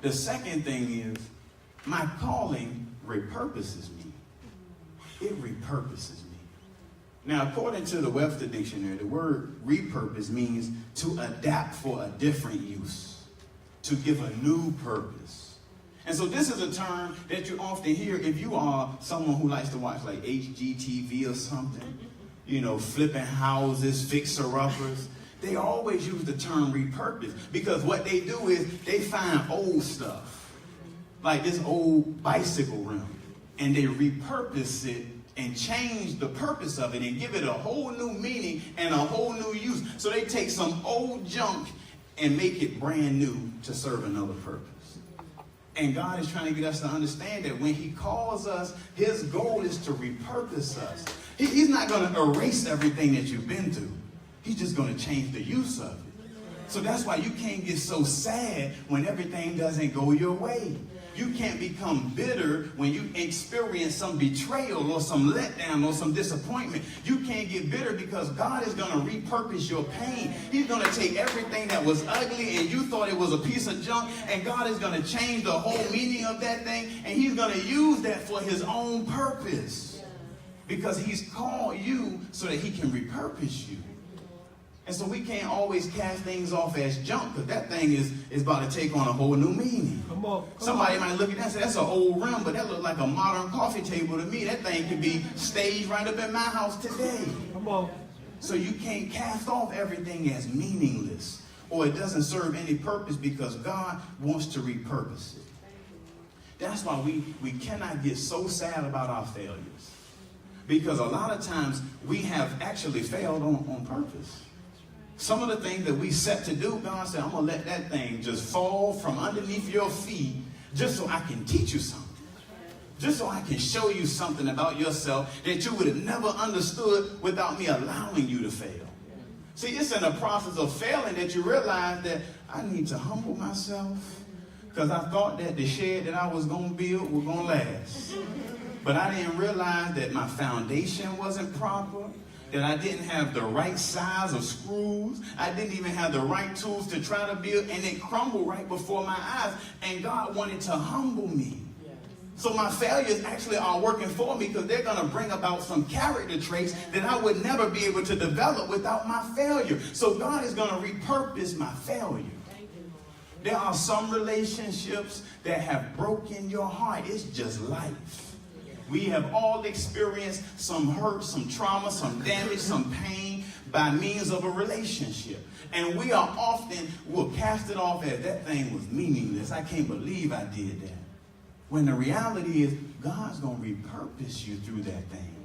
The second thing is, my calling repurposes me. It repurposes me. Now, according to the Webster Dictionary, the word repurpose means to adapt for a different use, to give a new purpose. And so this is a term that you often hear if you are someone who likes to watch like HGTV or something, you know, flipping houses, fixer-uppers. They always use the term repurpose because what they do is they find old stuff, like this old bicycle rim, and they repurpose it and change the purpose of it and give it a whole new meaning and a whole new use. So they take some old junk and make it brand new to serve another purpose. And God is trying to get us to understand that when he calls us, his goal is to repurpose us. He's not going to erase everything that you've been through. He's just going to change the use of it. So that's why you can't get so sad when everything doesn't go your way. You can't become bitter when you experience some betrayal or some letdown or some disappointment. You can't get bitter because God is going to repurpose your pain. He's going to take everything that was ugly and you thought it was a piece of junk, and God is going to change the whole meaning of that thing, and he's going to use that for his own purpose because he's called you so that he can repurpose you. And so we can't always cast things off as junk because that thing is about to take on a whole new meaning. Somebody might look at that and say, that's an old rim, but that looks like a modern coffee table to me. That thing could be staged right up in my house today. So you can't cast off everything as meaningless or it doesn't serve any purpose because God wants to repurpose it. That's why we cannot get so sad about our failures, because a lot of times we have actually failed on purpose. Some of the things that we set to do, God said, I'm going to let that thing just fall from underneath your feet just so I can teach you something. Just so I can show you something about yourself that you would have never understood without me allowing you to fail. See, it's in the process of failing that you realize that I need to humble myself because I thought that the shed that I was going to build was going to last. But I didn't realize that my foundation wasn't proper, that I didn't have the right size of screws. I didn't even have the right tools to try to build, and it crumbled right before my eyes. And God wanted to humble me. So my failures actually are working for me because they're going to bring about some character traits that I would never be able to develop without my failure. So God is going to repurpose my failure. There are some relationships that have broken your heart. It's just life. We have all experienced some hurt, some trauma, some damage, some pain by means of a relationship. And we are often, we'll cast it off as that thing was meaningless. I can't believe I did that. When the reality is, God's going to repurpose you through that thing.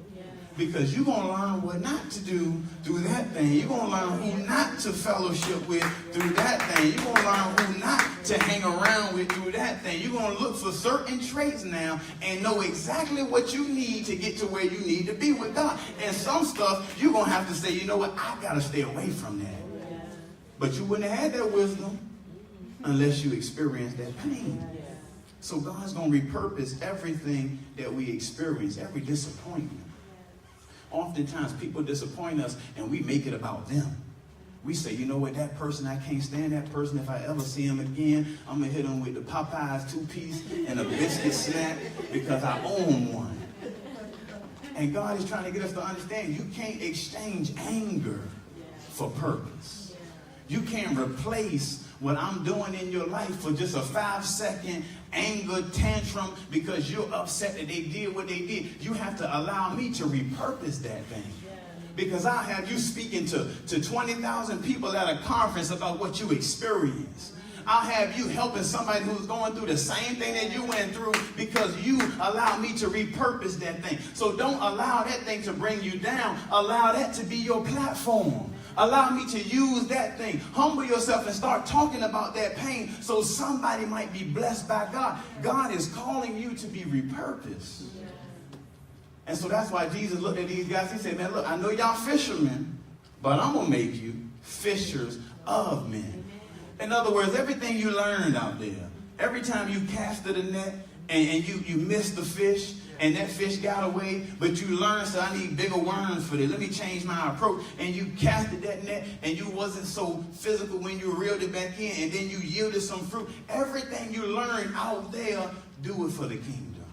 Because you're going to learn what not to do through that thing. You're going to learn who not to fellowship with through that thing. You're going to learn who not to hang around with through that thing. You're going to look for certain traits now and know exactly what you need to get to where you need to be with God. And some stuff, you're going to have to say, you know what, I got to stay away from that. But you wouldn't have had that wisdom unless you experienced that pain. So God's going to repurpose everything that we experience, every disappointment. Oftentimes people disappoint us and we make it about them. We say, you know what, that person, I can't stand that person. If I ever see him again, I'm going to hit him with the Popeyes 2-piece and a biscuit snack because I own one. And God is trying to get us to understand you can't exchange anger for purpose. You can't replace what I'm doing in your life for just a 5-second anger tantrum because you're upset that they did what they did. You have to allow me to repurpose that thing. Because I have you speaking to 20,000 people at a conference about what you experienced. I'll have you helping somebody who's going through the same thing that you went through because you allow me to repurpose that thing. So don't allow that thing to bring you down. Allow that to be your platform. Allow me to use that thing. Humble yourself and start talking about that pain so somebody might be blessed by God. God is calling you to be repurposed. And so that's why Jesus looked at these guys. He said, man, look, I know y'all fishermen, but I'm going to make you fishers of men. In other words, everything you learned out there, every time you casted a net and you missed the fish, And that fish got away, but you learned, so I need bigger worms for this. Let me change my approach. And you casted that net, and you wasn't so physical when you reeled it back in, and then you yielded some fruit. Everything you learned out there, do it for the kingdom.